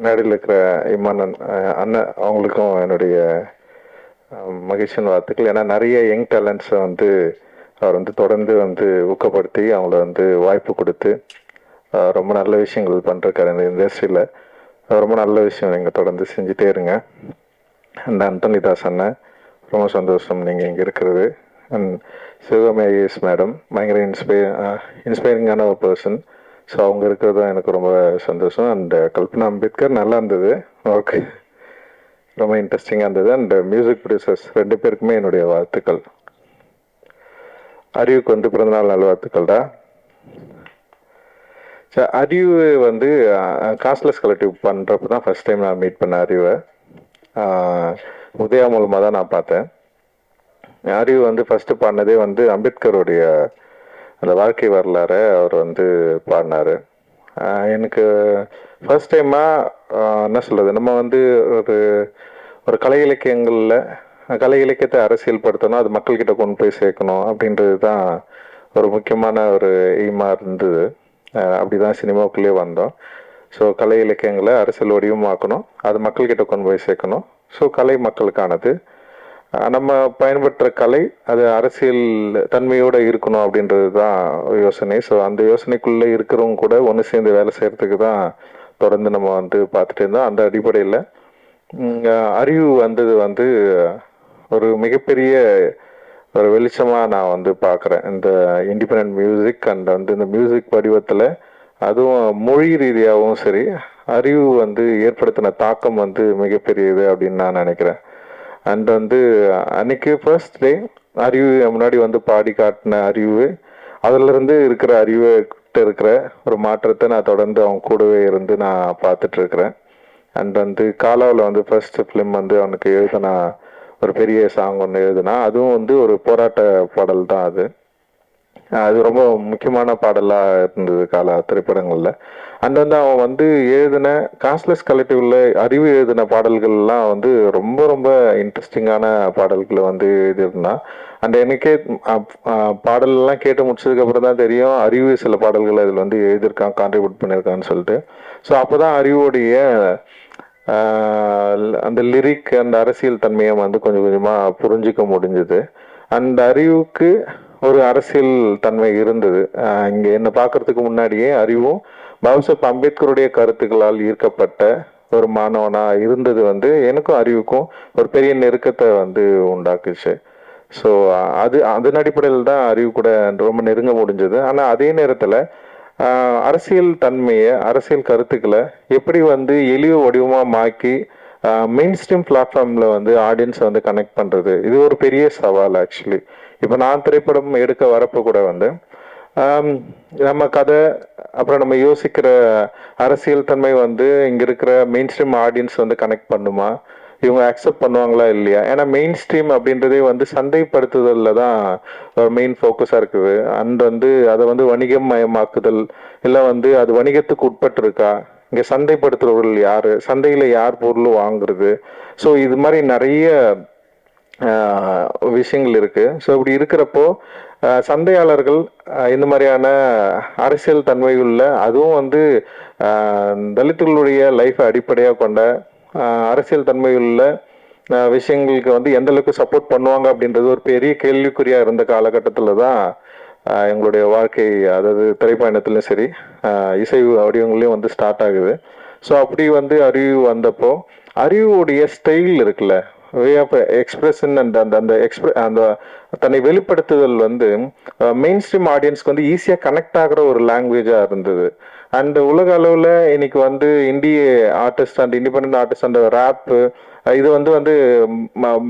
மேடையில் இருக்கிற இமானன் அண்ணன் அவங்களுக்கும் என்னுடைய மகிழ்ச்சியின் வாழ்த்துக்கள். ஏன்னா நிறைய யங் டேலண்ட்ஸை வந்து அவர் வந்து தொடர்ந்து வந்து ஊக்கப்படுத்தி அவங்கள வந்து வாய்ப்பு கொடுத்து ரொம்ப நல்ல விஷயங்கள் பண்ணிருக்காரு இந்த இண்டஸ்ட்ரியில். ரொம்ப நல்ல விஷயம் நீங்கள் தொடர்ந்து செஞ்சுட்டே இருங்க. அண்ட் அந்தோனிதாஸ் அண்ணன் ரொம்ப சந்தோஷம் நீங்கள் இங்கே இருக்கிறது. அண்ட் சிவகாமி ஐஏஎஸ் மேடம் பயங்கர இன்ஸ்பைரிங்கான ஒரு பர்சன். ஸோ அவங்க இருக்கிறது தான் எனக்கு ரொம்ப சந்தோஷம். அண்ட் கல்பனா அம்பேத்கர் நல்லா இருந்தது, ஓகே, ரொம்ப இன்ட்ரெஸ்டிங்காக இருந்தது. அண்ட் மியூசிக் ப்ரொடியூசர்ஸ் 2 பேருக்குமே என்னுடைய வாழ்த்துக்கள். அறிவுக்கு வந்து பிறந்தநாள் நல்வாழ்த்துக்கள்டா. சரி, அறிவு வந்து காஸ்ட்லெஸ் கலெக்டிவ் பண்ணுறப்ப தான் ஃபஸ்ட் டைம் நான் மீட் பண்ண அறிவை. உதயா மூலமாக தான் நான் பார்த்தேன். அறிவு வந்து ஃபஸ்ட்டு பாடினதே வந்து அம்பேத்கருடைய அந்த வாழ்க்கை வரலாறு அவர் வந்து பாடினார். எனக்கு ஃபர்ஸ்ட் டைமாக என்ன சொல்கிறது, நம்ம வந்து ஒரு கலை இலக்கியங்களில் கலை இலக்கியத்தை அரசியல் படுத்தணும், அது மக்கள்கிட்ட கொண்டு போய் சேர்க்கணும் அப்படின்றது தான் ஒரு முக்கியமான ஒரு எய்மாக இருந்தது. அப்படி தான் சினிமாவுக்குள்ளேயே வந்தோம். ஸோ கலை இலக்கியங்களை அரசியல் வடிவமாக்கணும், அது மக்கள்கிட்ட கொண்டு போய் சேர்க்கணும். ஸோ கலை மக்களுக்கானது, நம்ம பயன்படுத்துகிற கலை அது அரசியல் தன்மையோடு இருக்கணும் அப்படின்றது தான் யோசனை. ஸோ அந்த யோசனைக்குள்ளே இருக்கிறவங்க கூட ஒன்று சேர்ந்து வேலை செய்கிறதுக்கு தான் தொடர்ந்து நம்ம வந்து பார்த்துட்டு இருந்தோம். அந்த அடிப்படையில் அறிவு வந்தது வந்து ஒரு மிகப்பெரிய ஒரு வெளிச்சமாக நான் வந்து பார்க்குறேன். இந்த இண்டிபெண்ட் மியூசிக் அண்ட் வந்து இந்த மியூசிக் வடிவத்தில், அதுவும் மொழி ரீதியாகவும் சரி, அறிவு வந்து ஏற்படுத்தின தாக்கம் வந்து மிகப்பெரியது அப்படின்னு நான் நினைக்கிறேன். அண்ட் வந்து அன்னைக்கு ஃபர்ஸ்ட் டே அறிவு முன்னாடி வந்து பாடி காட்டின அறிவு, அதிலிருந்து இருக்கிற அறிவுகிட்ட இருக்கிற ஒரு மாற்றத்தை நான் தொடர்ந்து அவங்க கூடவே இருந்து நான் பார்த்துட்ருக்குறேன். அண்ட் வந்து காலாவில் வந்து ஃபர்ஸ்ட் ஃபிலிம் வந்து அவனுக்கு எழுதினா ஒரு பெரிய சாங் ஒன்று எழுதுனா, அதுவும் வந்து ஒரு போராட்ட பாடல் தான். அது ரொம்ப முக்கியமான பாடலாக இருந்தது காலா திரைப்படங்களில். அண்ட் வந்து அவன் வந்து எழுதின காஸ்ட்லெஸ் கலெக்டிவ்ல அறிவு எழுதின பாடல்கள்லாம் வந்து ரொம்ப ரொம்ப இன்ட்ரெஸ்டிங்கான பாடல்களை வந்து எழுதியிருந்தான். அண்ட் எனக்கே பாடல்லாம் கேட்டு முடிச்சதுக்கப்புறம் தான் தெரியும் அறிவு சில பாடல்கள் அதில் வந்து எழுதியிருக்கான், கான்ட்ரிபியூட் பண்ணியிருக்கான்னு சொல்லிட்டு. ஸோ அப்போ தான் அறிவோடைய அந்த லிரிக் அந்த அரசியல் தன்மையை வந்து கொஞ்சம் கொஞ்சமாக புரிஞ்சிக்க முடிஞ்சுது. அந்த அறிவுக்கு ஒரு அரசியல் தன்மை இருந்தது. இங்கே என்ன பார்க்கறதுக்கு முன்னாடியே அறிவும் பாபாசாஹேப் அம்பேத்கருடைய கருத்துக்களால் ஈர்க்கப்பட்ட ஒரு மாணவனா இருந்தது வந்து எனக்கும் அறிவுக்கும் ஒரு பெரிய நெருக்கத்தை வந்து உண்டாக்குச்சு. ஸோ அதன் அடிப்படையில் தான் அறிவு கூட ரொம்ப நெருங்க முடிஞ்சது. ஆனால் அதே நேரத்தில் அரசியல் தன்மையை, அரசியல் கருத்துக்களை எப்படி வந்து எளிய வடிவமாக மாக்கி மெயின் ஸ்ட்ரீம் பிளாட்ஃபார்மில் வந்து ஆடியன்ஸை வந்து கனெக்ட் பண்ணுறது, இது ஒரு பெரிய சவால் ஆக்சுவலி. இப்போ நான் திரைப்படம் எடுக்க வரப்போ கூட வந்து நம்ம கதை, அப்புறம் நம்ம யோசிக்கிற அரசியல் தன்மை வந்து இங்கே இருக்கிற மெயின் ஸ்ட்ரீம் ஆடியன்ஸ் வந்து கனெக்ட் பண்ணுமா, இவங்க அக்செப்ட் பண்ணுவாங்களா இல்லையா? ஏன்னா மெயின் ஸ்ட்ரீம் அப்படின்றதே வந்து சந்தைப்படுத்துதலில் தான் ஒரு மெயின் ஃபோக்கஸாக இருக்குது. அண்ட் வந்து அதை வந்து வணிகம் மயமாக்குதல், இல்லை வந்து அது வணிகத்துக்கு உட்பட்டு இருக்கா, இங்கே சந்தைப்படுத்துறவர்கள் யார், சந்தையில் யார் பொருள் வாங்குறது, ஸோ இது மாதிரி நிறைய விஷயங்கள் இருக்கு. ஸோ இப்படி இருக்கிறப்போ சந்தையாளர்கள் இந்த மாதிரியான அரசியல் தன்மையுள்ள, அதுவும் வந்து தலித்துகளுடைய லைஃப்பை அடிப்படையாக கொண்ட அரசியல் தன்மையுள்ள விஷயங்களுக்கு வந்து எந்த அளவுக்கு சப்போர்ட் பண்ணுவாங்க அப்படின்றது ஒரு பெரிய கேள்விக்குறியா இருந்த காலகட்டத்தில் தான் எங்களுடைய வாழ்க்கை, அதாவது திரைப்பயணத்துலையும் சரி இசை வடிவங்களையும் வந்து ஸ்டார்ட் ஆகுது. ஸோ அப்படி வந்து அறிவு வந்தப்போ அறிவுடைய ஸ்டைல் இருக்குல்ல, வே ஆஃப் எக்ஸ்பிரஷன் அண்ட் அந்த தன்னை வெளிப்படுத்துதல் வந்து மெயின் ஸ்ட்ரீம் ஆடியன்ஸ்க்கு வந்து ஈஸியாக கனெக்ட் ஆகிற ஒரு லாங்குவேஜாக இருந்தது. அண்ட் உலக அளவில் இன்னைக்கு வந்து இந்திய ஆர்டிஸ்ட் அண்ட் இண்டிபெண்ட் ஆர்டிஸ்ட் அந்த ரேப்பு இது வந்து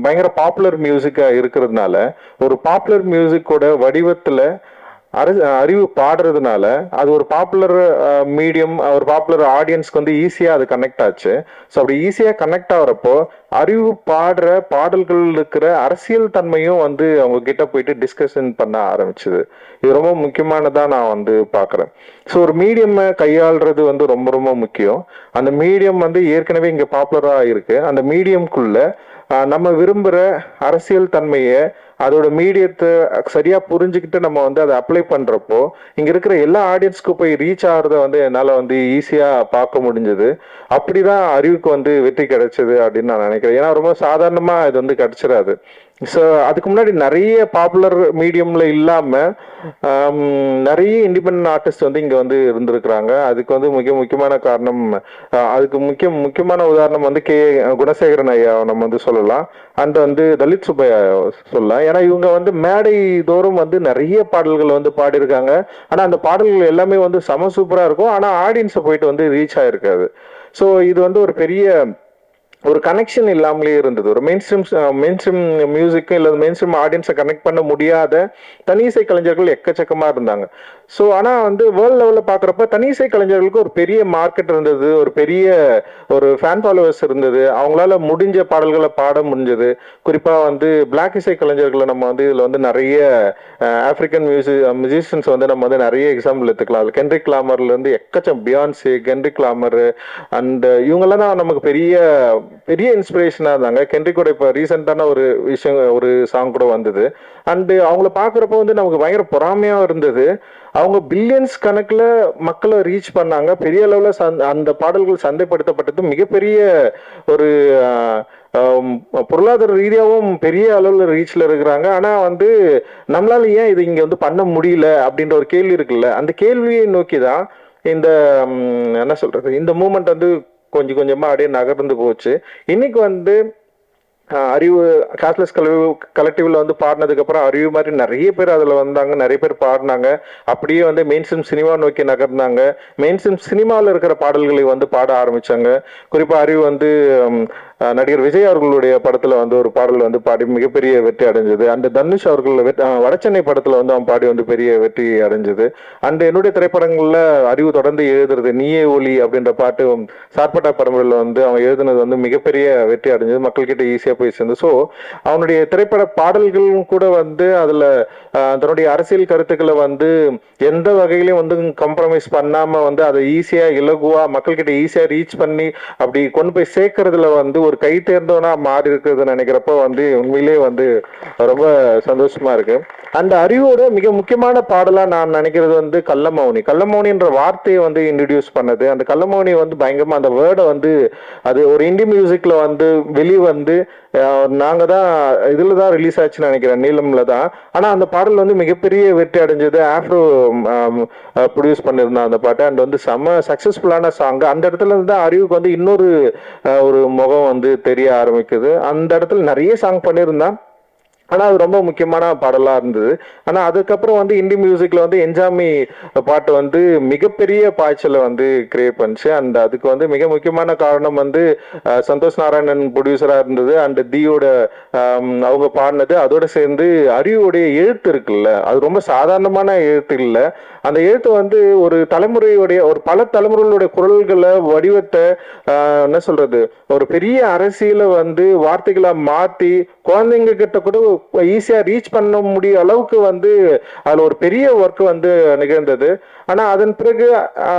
பயங்கர பாப்புலர் மியூசிக்காக இருக்கிறதுனால, ஒரு பாப்புலர் மியூசிக்கோட வடிவத்தில் அறிவு பாடுறதுனால அது ஒரு பாப்புலர் மீடியம், ஒரு பாப்புலர் ஆடியன்ஸ்க்கு வந்து ஈஸியாக அது கனெக்ட் ஆச்சு. ஸோ அப்படி ஈஸியாக கனெக்ட் ஆகிறப்போ அறிவு பாடுற பாடல்கள் இருக்கிற அரசியல் தன்மையும் வந்து அவங்க கிட்ட போயிட்டு டிஸ்கஷன் பண்ண ஆரம்பிச்சுது. இது ரொம்ப முக்கியமானதாக நான் வந்து பார்க்குறேன். ஸோ ஒரு மீடியமை கையாளுறது வந்து ரொம்ப ரொம்ப முக்கியம். அந்த மீடியம் வந்து ஏற்கனவே இங்கே பாப்புலராக இருக்கு. அந்த மீடியம்குள்ள நம்ம விரும்புகிற அரசியல் தன்மையை அதோட மீடியத்தை சரியா புரிஞ்சுக்கிட்டு நம்ம வந்து அதை அப்ளை பண்றப்போ இங்க இருக்கிற எல்லா ஆடியன்ஸ்க்கு போய் ரீச் ஆகிறத வந்து என்னால வந்து ஈஸியா பார்க்க முடிஞ்சது. அப்படிதான் அறிவுக்கு வந்து வெற்றி கிடைச்சது அப்படின்னு நான் நினைக்கிறேன். ஏன்னா ரொம்ப சாதாரணமா இது வந்து கிடைச்சிடாது. ஸோ அதுக்கு முன்னாடி நிறைய பாப்புலர் மீடியம்ல இல்லாம நிறைய இண்டிபெண்டன்ட் ஆர்டிஸ்ட் வந்து இங்க வந்து இருந்திருக்கிறாங்க. அதுக்கு வந்து முக்கியமான காரணம், அதுக்கு முக்கியமான உதாரணம் வந்து குணசேகரன் ஐயா நம்ம வந்து சொல்லலாம். அண்ட் வந்து தலித் சுப்பையா சொல்லலாம். ஏன்னா இவங்க வந்து மேடை தோறும் வந்து நிறைய பாடல்கள் வந்து பாடியிருக்காங்க. ஆனா அந்த பாடல்கள் எல்லாமே வந்து செம சூப்பரா இருக்கும். ஆனா ஆடியன்ஸை போயிட்டு வந்து ரீச் ஆயிருக்காது. ஸோ இது வந்து ஒரு பெரிய ஒரு கனெக்ஷன் இல்லாமலே இருந்தது. ஒரு மெயின் ஸ்ட்ரீம் மியூசிக்கும் இல்லை மெயின் ஸ்ட்ரீம் ஆடியன்ஸை கனெக்ட் பண்ண முடியாத தனி இசை கலைஞர்கள் எக்கச்சக்கமா இருந்தாங்க. ஸோ ஆனால் வந்து வேர்ல்ட் லெவலில் பார்க்குறப்ப தனி இசை கலைஞர்களுக்கு ஒரு பெரிய மார்க்கெட் இருந்தது, ஒரு பெரிய ஒரு ஃபேன் ஃபாலோவர்ஸ் இருந்தது, அவங்களால முடிஞ்ச பாடல்களை பாட முடிஞ்சது. குறிப்பாக வந்து பிளாக் இசை கலைஞர்களை நம்ம வந்து இதில் வந்து நிறைய ஆப்பிரிக்கன் மியூசிஷியன்ஸ் வந்து நம்ம வந்து நிறைய எக்ஸாம்பிள் எடுத்துக்கலாம். அதில் Kendrick லாமர்லேருந்து Beyoncé, Kendrick La Mer and இவங்கெல்லாம் தான் நமக்கு பெரிய இன்ஸ்பிரேஷனாக இருந்தாங்க. கென்ட்ரிக்கோட இப்போ ரீசெண்டான ஒரு விஷயம், ஒரு சாங் கூட வந்தது. அண்டு அவங்கள பார்க்குறப்ப வந்து நமக்கு பயங்கர பொறாமையாக இருந்தது. அவங்க பில்லியன்ஸ் கணக்கில் மக்களை ரீச் பண்ணாங்க. பெரிய அளவில் அந்த பாடல்கள் சந்தைப்படுத்தப்பட்டது. மிகப்பெரிய ஒரு பொருளாதார ரீதியாகவும் பெரிய அளவில் ரீச்ல இருக்கிறாங்க. ஆனால் வந்து நம்மளால ஏன் இது இங்கே வந்து பண்ண முடியல அப்படின்ற ஒரு கேள்வி இருக்குல்ல, அந்த கேள்வியை நோக்கி தான் இந்த என்ன சொல்றது, இந்த மூமெண்ட் வந்து கொஞ்சம் கொஞ்சமா அப்படியே நகர்ந்து போச்சு. இன்னைக்கு வந்து அறிவு காஸ்ட்லெஸ் கலெக்டிவ்ல வந்து பாடினதுக்கு அப்புறம் அறிவு மாதிரி நிறைய பேர் அதுல வந்தாங்க, நிறைய பேர் பாடினாங்க. அப்படியே வந்து மெயின் ஸ்ட்ரீம் சினிமா நோக்கி நகர்ந்தாங்க. மெயின் ஸ்ட்ரீம் சினிமாவில் இருக்கிற பாடல்களை வந்து பாட ஆரம்பிச்சாங்க. குறிப்பா அறிவு வந்து நடிகர் விஜய் அவர்களுடைய படத்துல வந்து ஒரு பாடல் வந்து பாடி மிகப்பெரிய வெற்றி அடைஞ்சது. அண்ட் தனுஷ் அவர்கள் வடச்சென்னை படத்துல வந்து அவன் பாடி வந்து பெரிய வெற்றி அடைஞ்சது. அண்ட் என்னுடைய திரைப்படங்கள்ல அறிவு தொடர்ந்து எழுதுறது நீயே ஒலி அப்படின்ற பாட்டு சார்பட்டா பரம்பரையில் வந்து அவன் எழுதுனது வந்து மிகப்பெரிய வெற்றி அடைஞ்சது, மக்கள்கிட்ட ஈஸியா போய் சேர்ந்து. ஸோ அவனுடைய திரைப்பட பாடல்களும் கூட வந்து அதுல தன்னுடைய அரசியல் கருத்துக்களை வந்து எந்த வகையிலையும் வந்து காம்ப்ரமைஸ் பண்ணாம வந்து அதை ஈஸியா இலகுவா மக்கள்கிட்ட ஈஸியா ரீச் பண்ணி அப்படி கொண்டு போய் சேர்க்கறதுல வந்து ஒரு கை தேர்ந்தவனா மாறி இருக்கிறது நினைக்கிறப்ப வந்து உண்மையிலே வந்து ரொம்ப சந்தோஷமா இருக்கு. அந்த அறிவோட மிக முக்கியமான பாடலா நான் நினைக்கிறது வந்து கள்ளமௌனின்ற வார்த்தையை வந்து இன்ட்ரடியூஸ் பண்ணது. அந்த கள்ளமௌனி வந்து பயங்கரமா அந்த வேர்டை வந்து அது ஒரு இந்தி மியூசிக்ல வந்து வெளியே வந்து நாங்க தான் இதுல தான் ரிலீஸ் ஆச்சுன்னு நினைக்கிறேன், நீளம்ல தான். ஆனா அந்த பாடல் வந்து மிகப்பெரிய வெற்றி அடைஞ்சது. ஆஃப்ரோ ப்ரொடியூஸ் பண்ணியிருந்தான் அந்த பாட்டு. அண்ட் வந்து செம்ம சக்சஸ்ஃபுல்லான சாங். அந்த இடத்துல இருந்து அறிவுக்கு வந்து இன்னொரு ஒரு முகம் வந்து தெரிய ஆரம்பிக்குது. அந்த இடத்துல நிறைய சாங் பண்ணியிருந்தான். ஆனால் அது ரொம்ப முக்கியமான பாடலாக இருந்தது. ஆனால் அதுக்கப்புறம் வந்து இந்தி மியூசிக்கில் வந்து என்ஜாமி பாட்டு வந்து மிகப்பெரிய பாய்ச்சலை வந்து கிரியேட் பண்ணிச்சு. அண்ட் அதுக்கு வந்து மிக முக்கியமான காரணம் வந்து சந்தோஷ் நாராயணன் ப்ரொடியூசராக இருந்தது. அண்ட் தீயோட அவங்க பாடினது. அதோட சேர்ந்து அறிவுடைய எழுத்து இருக்குல்ல, அது ரொம்ப சாதாரணமான எழுத்து இல்லை. அந்த எழுத்து வந்து ஒரு தலைமுறையுடைய ஒரு பல தலைமுறைகளுடைய குரல்களை வடிவத்தை என்ன சொல்றது, ஒரு பெரிய அரசியலை வந்து வார்த்தைகளை மாற்றி குழந்தைங்க கிட்ட கூட ஈஸியா ரீச் பண்ண முடிய அளவுக்கு வந்து அதுல ஒரு பெரிய ஒர்க் வந்து நிகழ்ந்தது. ஆனா அதன் பிறகு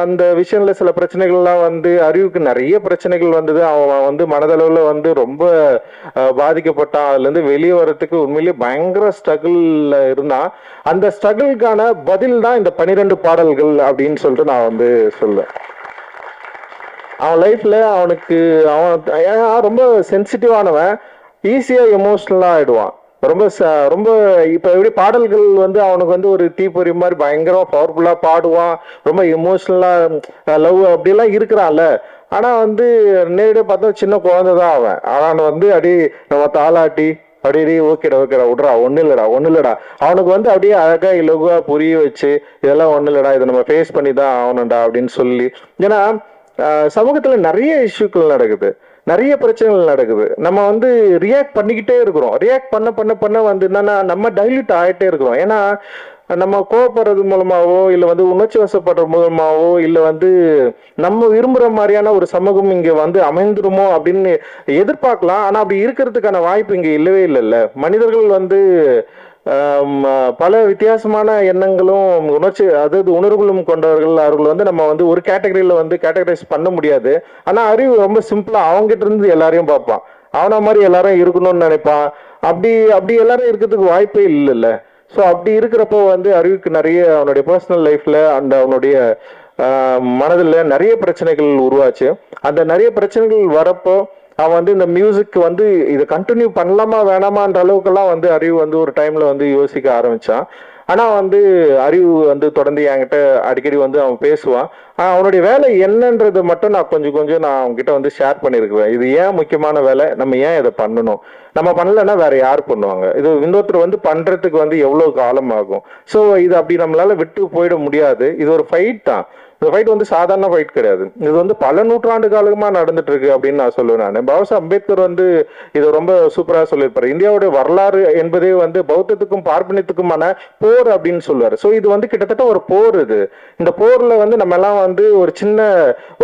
அந்த விஷயம்ல சில பிரச்சனைகள்லாம் வந்து அறிவுக்கு நிறைய பிரச்சனைகள் வந்தது. அவன் வந்து மனதளவுல வந்து ரொம்ப பாதிக்கப்பட்டான். அதுல இருந்து வெளியே வர்றதுக்கு உண்மையிலேயே பயங்கர ஸ்ட்ரகிள்ல இருந்தான். அந்த ஸ்ட்ரகிள்கான பதில் தான் இந்த 12 பாடல்கள் அப்படின்னு சொல்லிட்டு நான் வந்து சொல்லுவேன். அவன் லைஃப்ல அவனுக்கு அவன் ரொம்ப சென்சிட்டிவானவன், ஈஸியா எமோஷனலா ஆயிடுவான். ரொம்ப இப்ப எப்படி பாடல்கள் வந்து அவனுக்கு வந்து ஒரு தீப்பொறி மாதிரி பயங்கரமா பவர்ஃபுல்லா பாடுவான், ரொம்ப எமோஷனலா லவ் அப்படிலாம் இருக்கிறான்ல. ஆனா வந்து நேரடியா பார்த்தா சின்ன குழந்தைதான் அவன். அவன் வந்து அப்படியே நம்ம தாளாட்டி அப்படியே ஓகேடா விட்றா, ஒன்றும் இல்லடா அவனுக்கு வந்து அப்படியே அழகா இலகுவா புரிய வச்சு இதெல்லாம் ஒன்றும் இல்லடா, இதை நம்ம ஃபேஸ் பண்ணி தான் ஆகணும்டா அப்படின்னு சொல்லி. ஏன்னா சமூகத்துல நிறைய இஷ்யூக்கள் நடக்குது, நிறைய பிரச்சனைகள் நடக்குது. நம்ம வந்து ரியாக்ட் பண்ணிக்கிட்டே இருக்கிறோம். ரியாக்ட் பண்ண வந்து என்னன்னா நம்ம டைல்யூட் ஆகிட்டே இருக்கிறோம். ஏன்னா நம்ம கோவப்படுறது மூலமாவோ இல்லை வந்து உணர்ச்சி வசப்படுறது மூலமாவோ இல்லை வந்து நம்ம விரும்புகிற மாதிரியான ஒரு சமூகம் இங்கே வந்து அமைந்துருமோ அப்படின்னு எதிர்பார்க்கலாம். ஆனால் அப்படி இருக்கிறதுக்கான வாய்ப்பு இங்கே இல்லவே இல்லைல்ல. மனிதர்கள் வந்து பல வித்தியாசமான எண்ணங்களும் அதாவது உணர்வுகளும் கொண்டவர்கள். அவர்கள் வந்து நம்ம வந்து ஒரு கேட்டகரியில வந்து கேட்டகரைஸ் பண்ண முடியாது. ஆனா அறிவு ரொம்ப சிம்பிளா அவங்ககிட்ட இருந்து எல்லாரையும் பார்ப்பான். அவனை மாதிரி எல்லாரும் இருக்கணும்னு நினைப்பான். அப்படி அப்படி எல்லாரும் இருக்கிறதுக்கு வாய்ப்பே இல்லைல்ல. ஸோ அப்படி இருக்கிறப்போ வந்து அறிவுக்கு நிறைய அவனுடைய பர்சனல் லைஃப்ல அந்த அவனுடைய மனதில் நிறைய பிரச்சனைகள் உருவாச்சு. அந்த நிறைய பிரச்சனைகள் வரப்போ அவன் வந்து இந்த மியூசிக் வந்து இதை கண்டினியூ பண்ணலாமா வேணாமான்ற அளவுக்கெல்லாம் வந்து அறிவு வந்து ஒரு டைம்ல வந்து யோசிக்க ஆரம்பிச்சான். ஆனா வந்து அறிவு வந்து தொடர்ந்து என்கிட்ட அடிக்கடி வந்து அவன் பேசுவான். அவனுடைய வேலை என்னன்றது மட்டும் நான் கொஞ்சம் நான் அவன்கிட்ட வந்து ஷேர் பண்ணியிருக்குவேன். இது ஏன் முக்கியமான வேலை, நம்ம ஏன் இதை பண்ணணும், நம்ம பண்ணலன்னா வேற யார் பண்ணுவாங்க, இது இன்னொருத்தர் வந்து பண்றதுக்கு வந்து எவ்வளவு காலம் ஆகும். ஸோ இது அப்படி நம்மளால விட்டு போயிட முடியாது. இது ஒரு ஃபைட் தான். இந்த ஃபைட் வந்து சாதாரண ஃபைட் கிடையாது. இது வந்து பல நூற்றாண்டு காலமா நடந்துட்டு இருக்கு அப்படின்னு நான் சொல்லுவேன். நான் பாபா அம்பேத்கர் வந்து இதை ரொம்ப சூப்பரா சொல்லியிருப்பாரு. இந்தியாவுடைய வரலாறு என்பதே வந்து பௌத்தத்துக்கும் பார்ப்பனியத்துக்குமான போர் அப்படின்னு சொல்லுவாரு. ஸோ இது வந்து கிட்டத்தட்ட ஒரு போர். இது இந்த போர்ல வந்து நம்ம எல்லாம் வந்து ஒரு சின்ன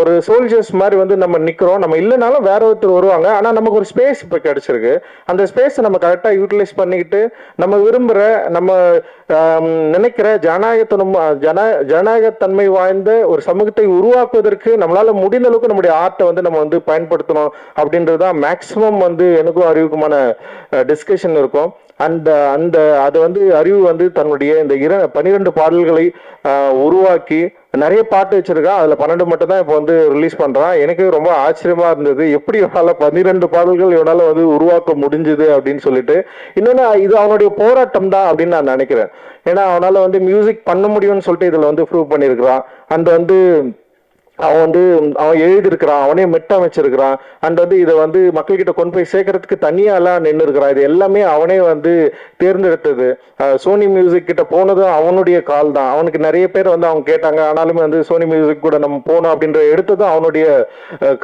ஒரு சோல்ஜர்ஸ் மாதிரி வந்து நம்ம நிக்கிறோம். நம்ம இல்லைனாலும் வேற ஒருத்தர் வருவாங்க. ஆனா நமக்கு ஒரு ஸ்பேஸ் இப்ப கிடைச்சிருக்கு. அந்த ஸ்பேஸ் நம்ம கரெக்டா யூட்டிலைஸ் பண்ணிக்கிட்டு நம்ம விரும்புற நம்ம நினைக்கிற ஜனநாயகத்தன்மை வாய்ந்த ஒரு சமூகத்தை உருவாக்குவதற்கு நம்மளால முடிந்த அளவுக்கு நம்முடைய ஆர்ட்டை வந்து நம்ம வந்து பயன்படுத்தணும் அப்படின்றதுதான் மேக்சிமம் வந்து எனக்கும் அறிவுக்குமான டிஸ்கஷன் இருக்கும். அந்த அந்த அது வந்து அறிவு வந்து தன்னுடைய இந்த 12 பாடல்களை உருவாக்கி நிறைய பாட்டு வச்சிருக்கான். அதுல 12 மட்டும் தான் இப்போ வந்து ரிலீஸ் பண்றான். எனக்கு ரொம்ப ஆச்சரியமா இருந்தது, எப்படி இவனால 12 பாடல்கள் இவனால வந்து உருவாக்க முடிஞ்சுது அப்படின்னு சொல்லிட்டு. இன்னொன்னு இது அவனுடைய போராட்டம் தான் அப்படின்னு நான் நினைக்கிறேன். ஏன்னா அவனால வந்து மியூசிக் பண்ண முடியும்னு சொல்லிட்டு இதுல வந்து ப்ரூவ் பண்ணியிருக்கிறான். அந்த வந்து அவன் எழுதியிருக்கிறான், அவனே மெட்டமைச்சிருக்கிறான். அண்ட் வந்து இதை வந்து மக்கள்கிட்ட கொண்டு போய் சேர்க்கறதுக்கு தனியாலாம் நின்று இருக்கிறான். இது எல்லாமே அவனே வந்து தேர்ந்தெடுத்தது. சோனி மியூசிக் கிட்ட போனதும் அவனுடைய கால் தான். அவனுக்கு நிறைய பேர் வந்து அவங்க கேட்டாங்க, ஆனாலுமே வந்து சோனி மியூசிக் கூட நம்ம போனோம் அப்படின்ற எடுத்ததும் அவனுடைய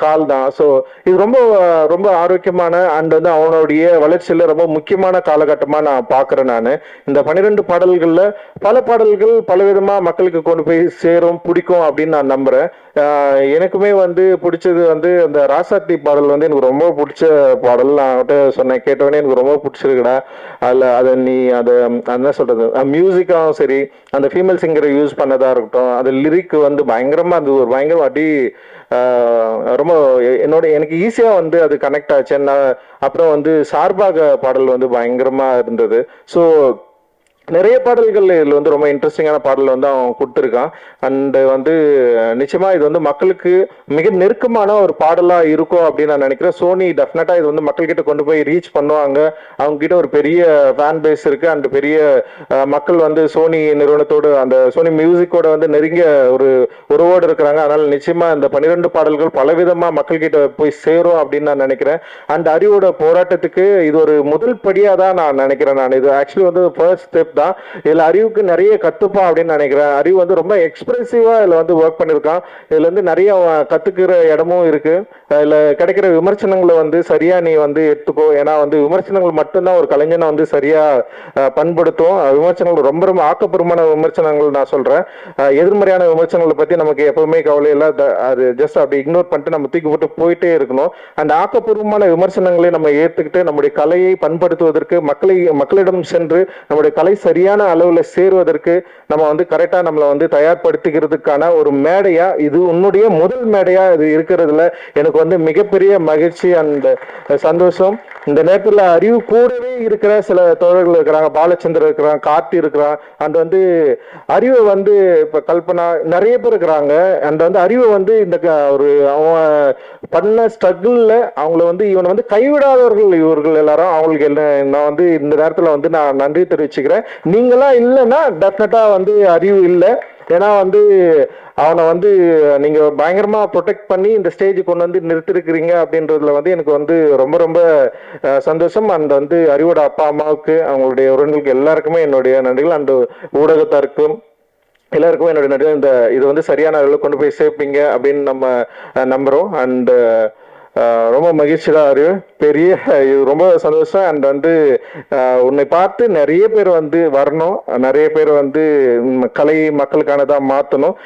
கால் தான். ஸோ இது ரொம்ப ரொம்ப ஆரோக்கியமான அண்ட் வந்து அவனுடைய வளர்ச்சியில ரொம்ப முக்கியமான காலகட்டமா நான் பாக்குறேன். நான் இந்த 12 பாடல்கள்ல பல பாடல்கள் பலவிதமா மக்களுக்கு கொண்டு போய் சேரும், பிடிக்கும் அப்படின்னு நான் நம்புறேன். எனக்குமே வந்து பிடிச்சது வந்து அந்த ராசாத்தி பாடல் வந்து எனக்கு ரொம்ப பிடிச்ச பாடல். நான் சொன்னேன், கேட்டவனே எனக்கு ரொம்ப பிடிச்சிருக்குடா. அதை நீ அதை என்ன சொல்றது, மியூசிக்காவும் சரி, அந்த ஃபீமேல் சிங்கரை யூஸ் பண்ணதா இருக்கட்டும், அது லிரிக் வந்து பயங்கரமா அது ஒரு பயங்கர அடி ரொம்ப எனக்கு ஈஸியா வந்து அது கனெக்ட் ஆச்சு. அப்புறம் வந்து சார்பாக பாடல் வந்து பயங்கரமா இருந்தது. ஸோ நிறைய பாடல்கள் இதில் வந்து ரொம்ப இன்ட்ரெஸ்டிங்கான பாடல் வந்து அவன் கொடுத்துருக்கான். அண்ட் வந்து நிச்சயமா இது வந்து மக்களுக்கு மிக நெருக்கமான ஒரு பாடலா இருக்கும் அப்படின்னு நான் நினைக்கிறேன். சோனி டெஃபினட்டா இது வந்து மக்கள்கிட்ட கொண்டு போய் ரீச் பண்ணுவாங்க. அவங்க கிட்ட ஒரு பெரிய ஃபேன் பேஸ் இருக்கு. அண்ட் பெரிய மக்கள் வந்து சோனி நிறுவனத்தோடு அந்த சோனி மியூசிக்கோட வந்து நெருங்கிய ஒரு உறவோடு இருக்கிறாங்க. அதனால நிச்சயமா இந்த 12 பாடல்கள் பலவிதமா மக்கள்கிட்ட போய் சேரும் அப்படின்னு நான் நினைக்கிறேன். அண்ட் அறிவோட போராட்டத்துக்கு இது ஒரு முதல் படியா தான் நான் நினைக்கிறேன். நான் இது ஆக்சுவலி வந்து ஃபர்ஸ்ட் ஸ்டெப் தான். இதுல அறிவுக்கு நிறைய கத்துப்பான் அப்படின்னு நினைக்கிறேன். அறிவு வந்து ரொம்ப எக்ஸ்பிரசிவா இதுல வந்து ஒர்க் பண்ணிருக்கான். இதுல வந்து நிறைய கத்துக்கிற இடமும் இருக்கு. இதுல கிடைக்கிற விமர்சனங்களை வந்து சரியா நீ வந்து எடுத்துக்கோ. ஏன்னா வந்து விமர்சனங்கள் மட்டும்தான் ஒரு கலைஞனை வந்து சரியா பண்படுத்தும். விமர்சனங்கள் ரொம்ப ரொம்ப ஆக்கப்பூர்வமான விமர்சனங்கள் நான் சொல்றேன். எதிர்மறையான விமர்சனங்களை பத்தி நமக்கு எப்பவுமே கவலை இல்லை. அது ஜஸ்ட் அப்படி இக்னோர் பண்ணிட்டு நம்ம தூக்கி போட்டு போயிட்டே இருக்கணும். அந்த ஆக்கப்பூர்வமான விமர்சனங்களை நம்ம ஏற்றுக்கிட்டு நம்முடைய கலையை பண்படுத்துவதற்கு மக்களிடம் சென்று நம்முடைய கலை சரியான அளவுல சேருவதற்கு நம்ம வந்து கரெக்டா நம்மளை வந்து தயார்படுத்திக்கிறதுக்கான ஒரு மேடையா, இது உன்னுடைய முதல் மேடையா இது இருக்கிறதுல எனக்கு வந்து மிகப்பெரிய மகிழ்ச்சி அண்ட் சந்தோஷம். இந்த நேரத்துல அறிவு கூடவே இருக்கிற சில தோழர்கள் இருக்கிறாங்க. பாலச்சந்திரன் இருக்கிறான், கார்த்தி இருக்கிறான். அண்ட் வந்து அறிவை வந்து இப்ப கல்பனா நிறைய பேர் இருக்கிறாங்க. அண்ட் வந்து அறிவை வந்து இந்த ஒரு அவன் பண்ண ஸ்ட்ரகிள்ல அவங்கள வந்து இவனை வந்து கைவிடாதவர்கள் இவர்கள் எல்லாரும். அவங்களுக்கு நான் வந்து இந்த நேரத்துல வந்து நான் நன்றி தெரிவிச்சுக்கிறேன். நீங்களா இல்லைன்னா டெஃபினட்டா வந்து அறிவு இல்லை. ஏன்னா வந்து அவனை வந்து நீங்க பயங்கரமா ப்ரொடெக்ட் பண்ணி இந்த ஸ்டேஜ் கொண்டு வந்து நிறுத்திருக்கிறீங்க அப்படின்றதுல வந்து எனக்கு வந்து ரொம்ப ரொம்ப சந்தோஷம். அந்த வந்து அறிவோட அப்பா அம்மாவுக்கு, அவங்களுடைய உறவினர்களுக்கு எல்லாருக்குமே என்னுடைய நன்றிகள். அந்த ஊடகத்தாருக்கும் எல்லாருக்குமே என்னுடைய நன்றிகள். இந்த இது வந்து சரியான அளவில் கொண்டு போய் சேர்ப்பீங்க அப்படின்னு நம்ம நம்புறோம். அண்ட் ரொம்ப மகிழ்ச்சி தான் அறிவு, பெரிய இது ரொம்ப சந்தோஷம். அண்ட் வந்து உன்னை பார்த்து நிறைய பேர் வந்து வரணும், நிறைய பேர் வந்து கலை மக்களுக்கானதா மாற்றணும்.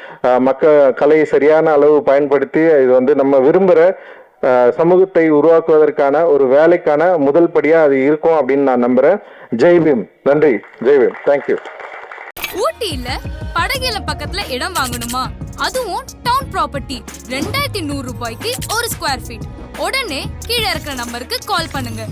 கலையை சரியான அளவு பயன்படுத்தி இது வந்து நம்ம விரும்புகிற சமூகத்தை உருவாக்குவதற்கான ஒரு வேலைக்கான முதல் படியா அது இருக்கும் அப்படின்னு நான் நம்புறேன். ஜெய்பீம். நன்றி. ஜெய்பீம். தேங்க்யூ. ஊட்டியில படகுல பக்கத்துல இடம் வாங்கணுமா? அதுவும் டவுன் ப்ராப்பர்ட்டி 2100 ரூபாய்க்கு ஒரு ஸ்கொயர் ஃபீட். உடனே கீழே இருக்கிற நம்பருக்கு கால் பண்ணுங்க.